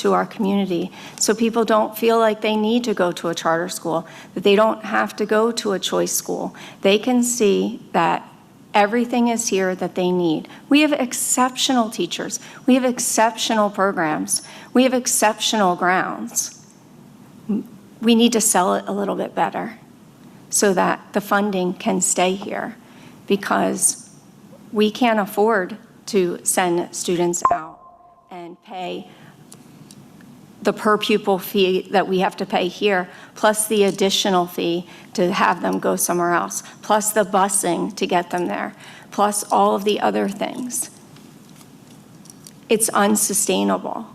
to our community, so people don't feel like they need to go to a charter school, that they don't have to go to a choice school. They can see that everything is here that they need. We have exceptional teachers. We have exceptional programs. We have exceptional grounds. We need to sell it a little bit better so that the funding can stay here, because we can't afford to send students out and pay the per pupil fee that we have to pay here, plus the additional fee to have them go somewhere else, plus the busing to get them there, plus all of the other things. It's unsustainable.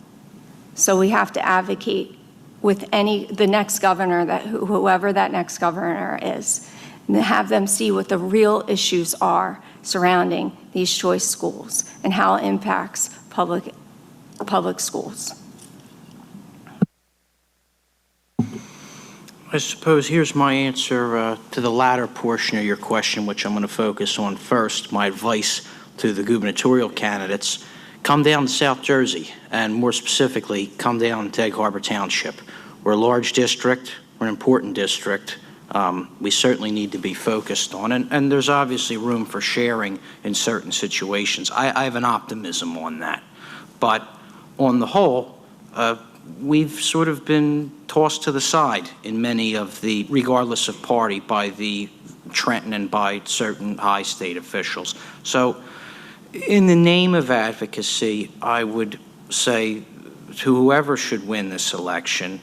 So we have to advocate with the next governor, whoever that next governor is, and have them see what the real issues are surrounding these choice schools and how it impacts public schools. I suppose here's my answer to the latter portion of your question, which I'm going to focus on first. My advice to the gubernatorial candidates: come down to South Jersey, and more specifically, come down to Egg Harbor Township. We're a large district, we're an important district. We certainly need to be focused on, and there's obviously room for sharing in certain situations. I have an optimism on that. But on the whole, we've sort of been tossed to the side in many of the, regardless of party, by the Trenton and by certain high state officials. So in the name of advocacy, I would say to whoever should win this election,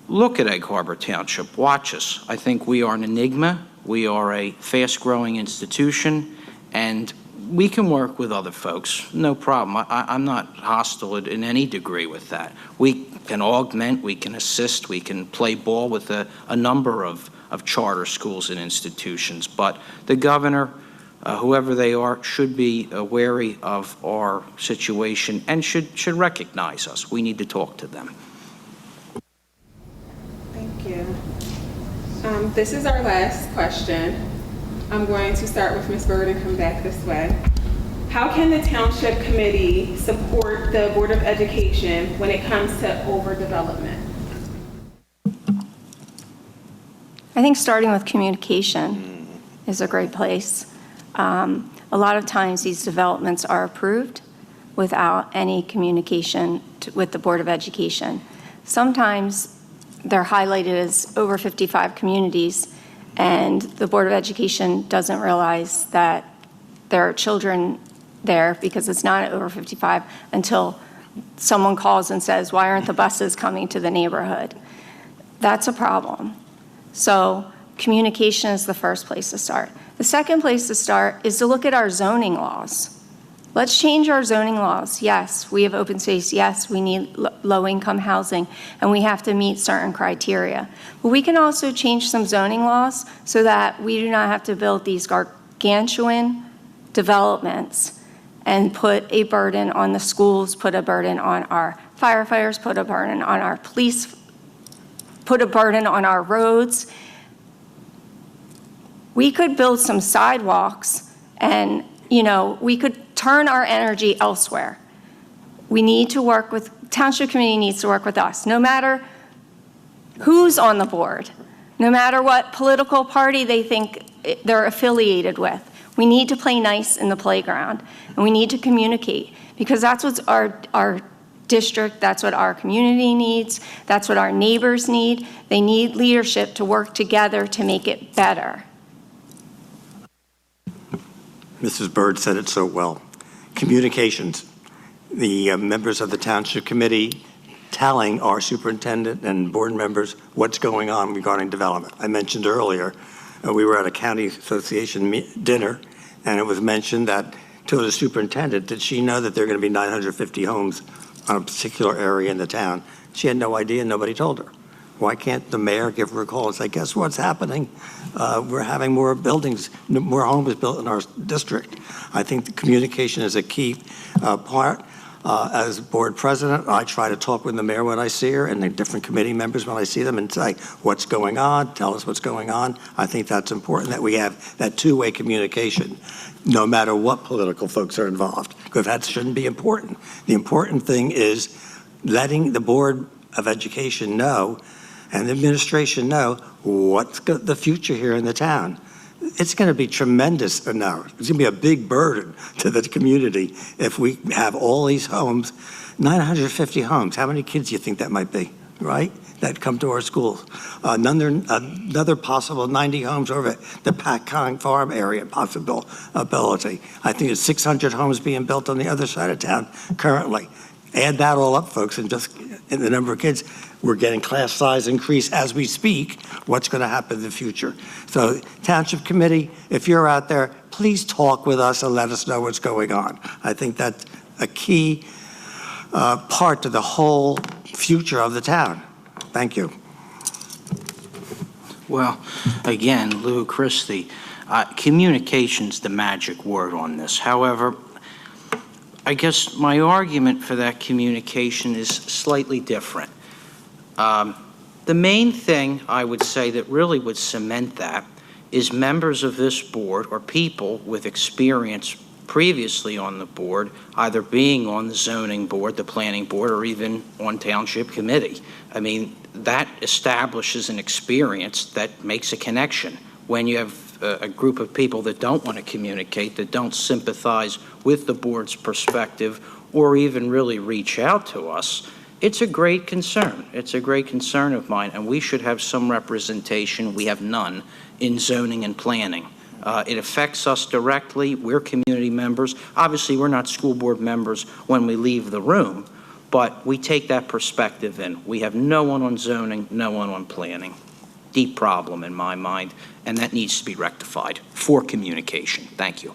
look at Egg Harbor Township, watch us. I think we are an enigma. We are a fast-growing institution, and we can work with other folks, no problem. I'm not hostile in any degree with that. We can augment, we can assist, we can play ball with a number of charter schools and institutions, but the governor, whoever they are, should be wary of our situation and should recognize us. We need to talk to them. Thank you. This is our last question. I'm going to start with Ms. Bird and come back this way. How can the Township Committee support the Board of Education when it comes to overdevelopment? I think starting with communication is a great place. A lot of times these developments are approved without any communication with the Board of Education. Sometimes they're highlighted as over 55 communities, and the Board of Education doesn't realize that there are children there because it's not over 55 until someone calls and says, why aren't the buses coming to the neighborhood? That's a problem. So communication is the first place to start. The second place to start is to look at our zoning laws. Let's change our zoning laws. Yes, we have open space. Yes, we need low-income housing, and we have to meet certain criteria. But we can also change some zoning laws so that we do not have to build these gargantuan developments and put a burden on the schools, put a burden on our firefighters, put a burden on our police, put a burden on our roads. We could build some sidewalks and, we could turn our energy elsewhere. We need to work with, Township Committee needs to work with us, no matter who's on the board, no matter what political party they think they're affiliated with. We need to play nice in the playground, and we need to communicate, because that's what our district, that's what our community needs, that's what our neighbors need. They need leadership to work together to make it better. Mrs. Bird said it so well. Communications. The members of the Township Committee telling our superintendent and board members what's going on regarding development. I mentioned earlier, we were at a county association dinner, and it was mentioned that to the superintendent, did she know that there are going to be 950 homes on a particular area in the town? She had no idea, nobody told her. Why can't the mayor give her a call and say, guess what's happening? We're having more buildings, more homes built in our district. I think the communication is a key part. As board president, I try to talk with the mayor when I see her and the different committee members when I see them and say, what's going on? Tell us what's going on. I think that's important that we have that two-way communication, no matter what political folks are involved, because that shouldn't be important. The important thing is letting the Board of Education know and the administration know what's the future here in the town. It's going to be tremendous now. It's going to be a big burden to the community if we have all these homes, 950 homes. How many kids do you think that might be, right? That come to our schools. Another possible 90 homes over at the Packong Farm area possibility. I think it's 600 homes being built on the other side of town currently. Add that all up, folks, and just in the number of kids, we're getting class size increase as we speak. What's going to happen in the future? So, Township Committee, if you're out there, please talk with us and let us know what's going on. I think that's a key part to the whole future of the town. Thank you. Well, again, Lou Christie, communication's the magic word on this. However, I guess my argument for that communication is slightly different. The main thing I would say that really would cement that is members of this board or people with experience previously on the board, either being on the zoning board, the planning board, or even on township committee. I mean, that establishes an experience that makes a connection. When you have a group of people that don't want to communicate, that don't sympathize with the board's perspective, or even really reach out to us, it's a great concern. It's a great concern of mine, and we should have some representation. We have none in zoning and planning. It affects us directly. We're community members. Obviously, we're not school board members when we leave the room, but we take that perspective in. We have no one on zoning, no one on planning. Deep problem in my mind, and that needs to be rectified for communication. Thank you.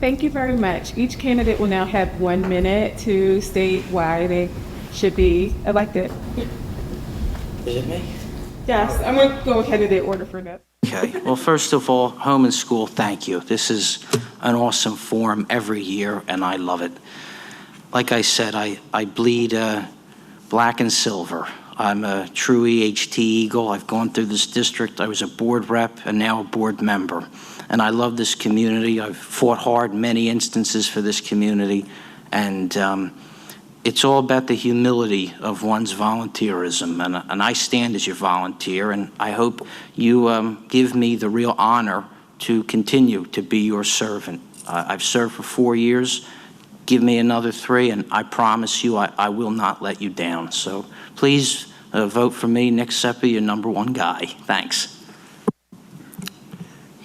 Thank you very much. Each candidate will now have 1 minute to state why they should be elected. Is it me? Yes, I'm going to go candidate order for that. Okay. Well, first of all, home and school, thank you. This is an awesome forum every year, and I love it. Like I said, I bleed black and silver. I'm a true EHT Eagle. I've gone through this district. I was a board rep and now a board member. And I love this community. I've fought hard in many instances for this community. And it's all about the humility of one's volunteerism. And I stand as your volunteer, and I hope you give me the real honor to continue to be your servant. I've served for 4 years. Give me another 3, and I promise you I will not let you down. So please vote for me, Nick Seppi, your #1 guy. Thanks.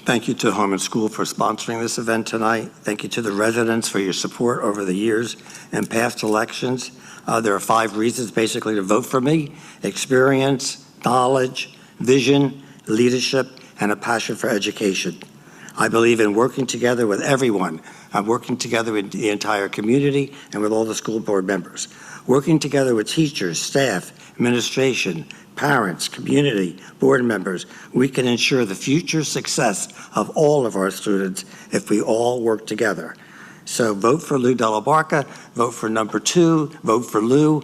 Thank you to Home and School for sponsoring this event tonight. Thank you to the residents for your support over the years and past elections. There are 5 reasons basically to vote for me: experience, knowledge, vision, leadership, and a passion for education. I believe in working together with everyone. I'm working together with the entire community and with all the school board members. Working together with teachers, staff, administration, parents, community, board members, we can ensure the future success of all of our students if we all work together. So vote for Lou Della Barca, vote for #2, vote for Lou.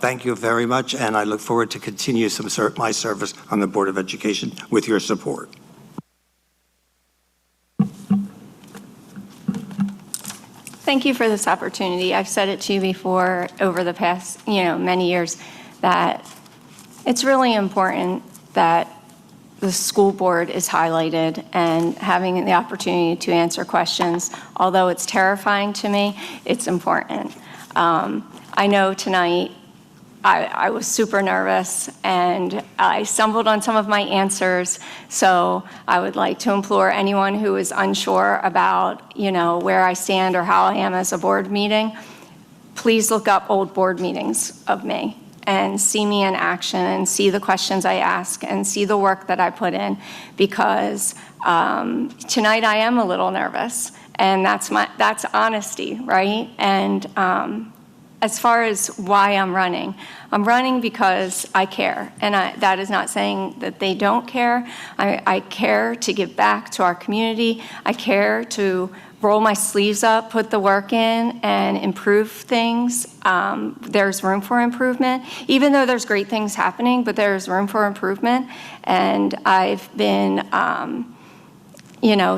Thank you very much, and I look forward to continue my service on the Board of Education with your support. Thank you for this opportunity. I've said it to you before over the past, many years, that it's really important that the school board is highlighted and having the opportunity to answer questions. Although it's terrifying to me, it's important. I know tonight I was super nervous and I stumbled on some of my answers. So I would like to implore anyone who is unsure about, where I stand or how I am as a board meeting, please look up old board meetings of me and see me in action and see the questions I ask and see the work that I put in, because tonight I am a little nervous, and that's honesty, right? And as far as why I'm running because I care, and that is not saying that they don't care. I care to give back to our community. I care to roll my sleeves up, put the work in, and improve things. There's room for improvement, even though there's great things happening, but there's room for improvement. And I've been,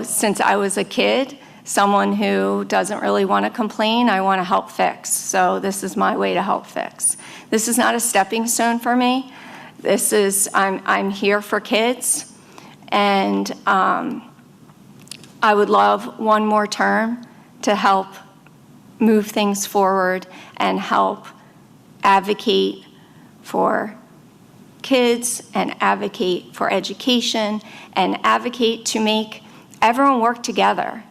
since I was a kid, someone who doesn't really want to complain, I want to help fix. So this is my way to help fix. This is not a stepping stone for me. This is, I'm here for kids, and I would love one more term to help move things forward and help advocate for kids and advocate for education and advocate to make everyone work together.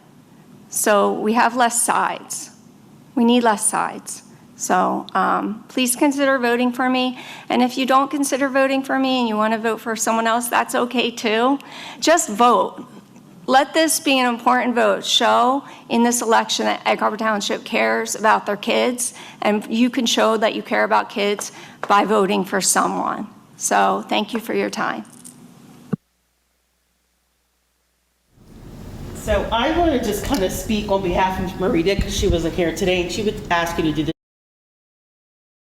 So we have less sides. We need less sides. So please consider voting for me. And if you don't consider voting for me and you want to vote for someone else, that's okay too. Just vote. Let this be an important vote. Show in this election that Egg Harbor Township cares about their kids, and you can show that you care about kids by voting for someone. So thank you for your time. So I want to just kind of speak on behalf of Marita because she wasn't here today, and she would ask you to do this.